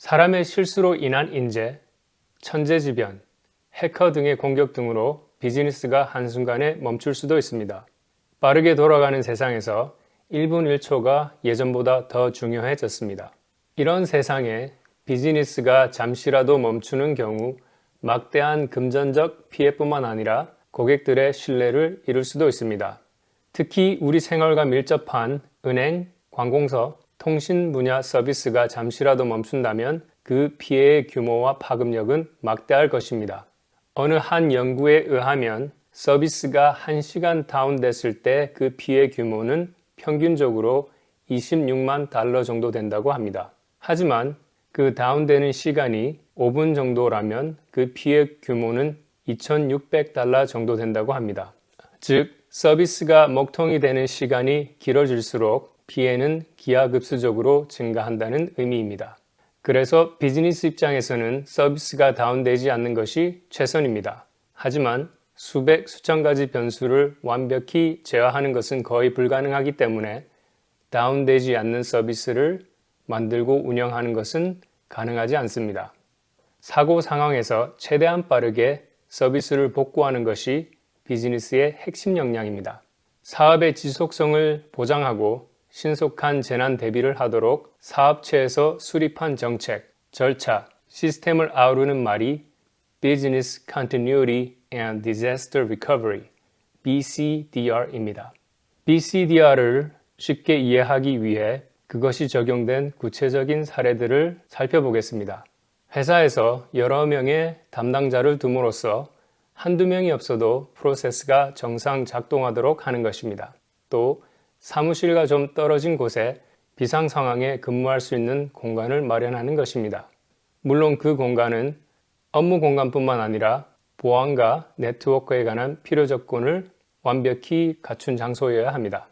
사람의 실수로 인한 인재, 천재지변, 해커 등의 공격 등으로 비즈니스가 한순간에 멈출 수도 있습니다. 빠르게 돌아가는 세상에서 1분 1초가 예전보다 더 중요해졌습니다. 이런 세상에 비즈니스가 잠시라도 멈추는 경우 막대한 금전적 피해뿐만 아니라 고객들의 신뢰를 잃을 수도 있습니다. 특히 우리 생활과 밀접한 은행, 관공서, 통신 분야 서비스가 잠시라도 멈춘다면 그 피해의 규모와 파급력은 막대할 것입니다. 어느 한 연구에 의하면 서비스가 1시간 다운됐을 때 그 피해 규모는 평균적으로 26만 달러 정도 된다고 합니다. 하지만 그 다운되는 시간이 5분 정도라면 그 피해 규모는 2,600달러 정도 된다고 합니다. 즉, 서비스가 먹통이 되는 시간이 길어질수록 피해는 기하급수적으로 증가한다는 의미입니다. 그래서 비즈니스 입장에서는 서비스가 다운되지 않는 것이 최선입니다. 하지만 수백, 수천 가지 변수를 완벽히 제어하는 것은 거의 불가능하기 때문에 다운되지 않는 서비스를 만들고 운영하는 것은 가능하지 않습니다. 사고 상황에서 최대한 빠르게 서비스를 복구하는 것이 비즈니스의 핵심 역량입니다. 사업의 지속성을 보장하고 신속한 재난 대비를 하도록 사업체에서 수립한 정책, 절차, 시스템을 아우르는 말이 Business Continuity and Disaster Recovery, BCDR입니다. BCDR을 쉽게 이해하기 위해 그것이 적용된 구체적인 사례들을 살펴보겠습니다. 회사에서 여러 명의 담당자를 둠으로써 한두 명이 없어도 프로세스가 정상 작동하도록 하는 것입니다. 또 사무실과 좀 떨어진 곳에 비상 상황에 근무할 수 있는 공간을 마련하는 것입니다. 물론 그 공간은 업무 공간뿐만 아니라 보안과 네트워크에 관한 필요 조건을 완벽히 갖춘 장소여야 합니다.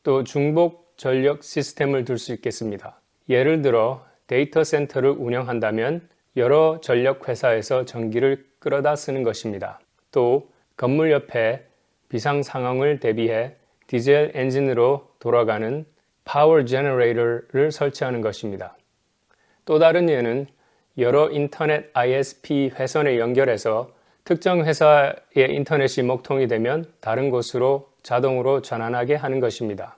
또 중복 전력 시스템을 둘 수 있겠습니다. 예를 들어 데이터 센터를 운영한다면 여러 전력 회사에서 전기를 끌어다 쓰는 것입니다. 또 건물 옆에 비상 상황을 대비해 디젤 엔진으로 돌아가는 파워 제너레이터를 설치하는 것입니다. 또 다른 예는 여러 인터넷 ISP 회선에 연결해서 특정 회사의 인터넷이 먹통이 되면 다른 곳으로 자동으로 전환하게 하는 것입니다.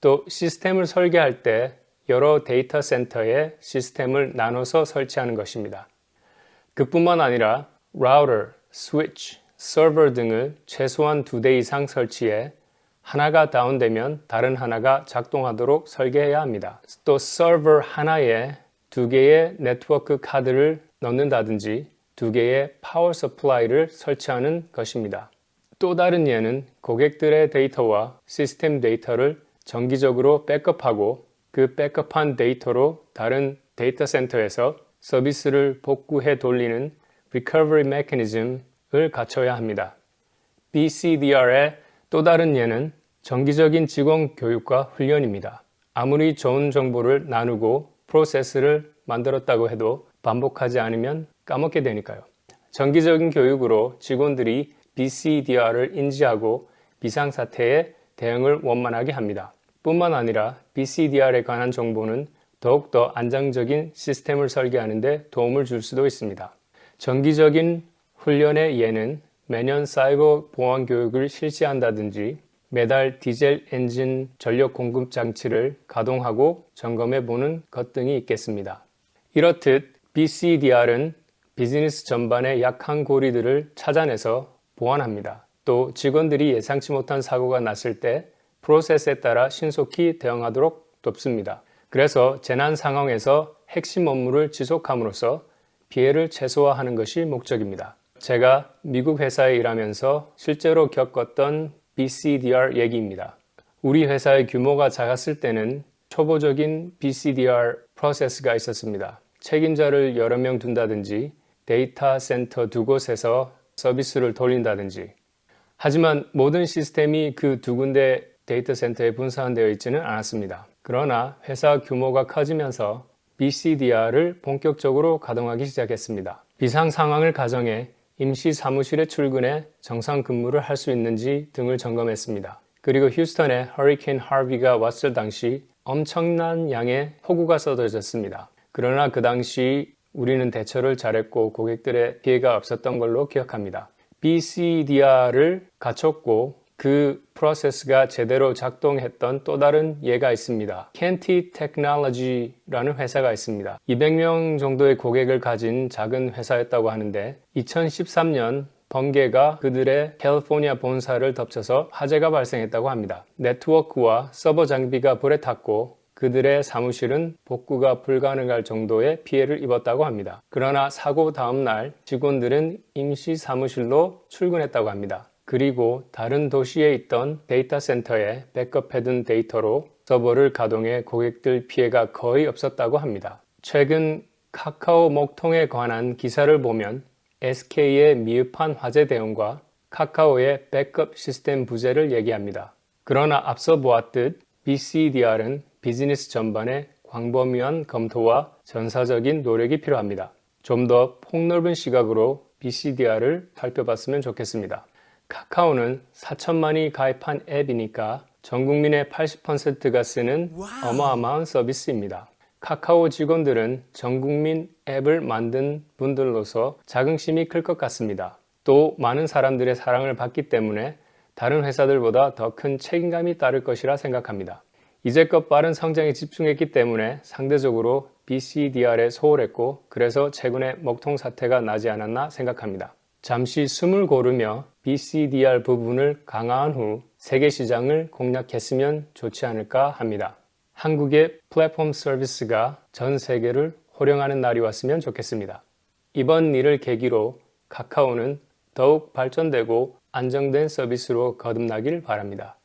또 시스템을 설계할 때 여러 데이터 센터에 시스템을 나눠서 설치하는 것입니다. 그뿐만 아니라 라우터, 스위치, 서버 등을 최소한 2대 이상 설치해 하나가 다운되면 다른 하나가 작동하도록 설계해야 합니다. 또 서버 하나에 2개의 네트워크 카드를 넣는다든지 2개의 파워 서플라이를 설치하는 것입니다. 또 다른 예는 고객들의 데이터와 시스템 데이터를 정기적으로 백업하고 그 백업한 데이터로 다른 데이터 센터에서 서비스를 복구해 돌리는 Recovery Mechanism을 갖춰야 합니다. BCDR의 또 다른 예는 정기적인 직원 교육과 훈련입니다. 아무리 좋은 정보를 나누고 프로세스를 만들었다고 해도 반복하지 않으면 까먹게 되니까요. 정기적인 교육으로 직원들이 BCDR을 인지하고 비상사태에 대응을 원만하게 합니다. 뿐만 아니라 BCDR에 관한 정보는 더욱더 안정적인 시스템을 설계하는 데 도움을 줄 수도 있습니다. 정기적인 훈련의 예는 매년 사이버 보안 교육을 실시한다든지 매달 디젤 엔진 전력 공급 장치를 가동하고 점검해 보는 것 등이 있겠습니다. 이렇듯 BCDR은 비즈니스 전반의 약한 고리들을 찾아내서 보완합니다. 또 직원들이 예상치 못한 사고가 났을 때 프로세스에 따라 신속히 대응하도록 돕습니다. 그래서 재난 상황에서 핵심 업무를 지속함으로써 피해를 최소화하는 것이 목적입니다. 제가 미국 회사에 일하면서 실제로 겪었던 BCDR 얘기입니다. 우리 회사의 규모가 작았을 때는 초보적인 BCDR 프로세스가 있었습니다. 책임자를 여러 명 둔다든지 데이터 센터 두 곳에서 서비스를 돌린다든지. 하지만 모든 시스템이 그 두 군데 데이터 센터에 분산되어 있지는 않았습니다. 그러나 회사 규모가 커지면서 BCDR을 본격적으로 가동하기 시작했습니다. 비상 상황을 가정해 임시 사무실에 출근해 정상 근무를 할 수 있는지 등을 점검했습니다. 그리고 휴스턴에 허리케인 하비가 왔을 당시 엄청난 양의 폭우가 쏟아졌습니다. 그러나 그 당시 우리는 대처를 잘했고 고객들의 피해가 없었던 걸로 기억합니다. BCDR을 갖췄고 그 프로세스가 제대로 작동했던 또 다른 예가 있습니다. 켄티 테크놀로지라는 회사가 있습니다. 200명 정도의 고객을 가진 작은 회사였다고 하는데 2013년 번개가 그들의 캘리포니아 본사를 덮쳐서 화재가 발생했다고 합니다. 네트워크와 서버 장비가 불에 탔고 그들의 사무실은 복구가 불가능할 정도의 피해를 입었다고 합니다. 그러나 사고 다음 날 직원들은 임시 사무실로 출근했다고 합니다. 그리고 다른 도시에 있던 데이터 센터에 백업해둔 데이터로 서버를 가동해 고객들 피해가 거의 없었다고 합니다. 최근 카카오 목통에 관한 기사를 보면 SK의 미흡한 화재 대응과 카카오의 백업 시스템 부재를 얘기합니다. 그러나 앞서 보았듯 BCDR은 비즈니스 전반의 광범위한 검토와 전사적인 노력이 필요합니다. 좀 더 폭넓은 시각으로 BCDR을 살펴봤으면 좋겠습니다. 카카오는 4천만이 가입한 앱이니까 전 국민의 80%가 쓰는 어마어마한 서비스입니다. 카카오 직원들은 전 국민 앱을 만든 분들로서 자긍심이 클 것 같습니다. 또 많은 사람들의 사랑을 받기 때문에 다른 회사들보다 더 큰 책임감이 따를 것이라 생각합니다. 이제껏 빠른 성장에 집중했기 때문에 상대적으로 BCDR에 소홀했고 그래서 최근에 먹통 사태가 나지 않았나 생각합니다. 잠시 숨을 고르며 BCDR 부분을 강화한 후 세계 시장을 공략했으면 좋지 않을까 합니다. 한국의 플랫폼 서비스가 전 세계를 호령하는 날이 왔으면 좋겠습니다. 이번 일을 계기로 카카오는 더욱 발전되고 안정된 서비스로 거듭나길 바랍니다.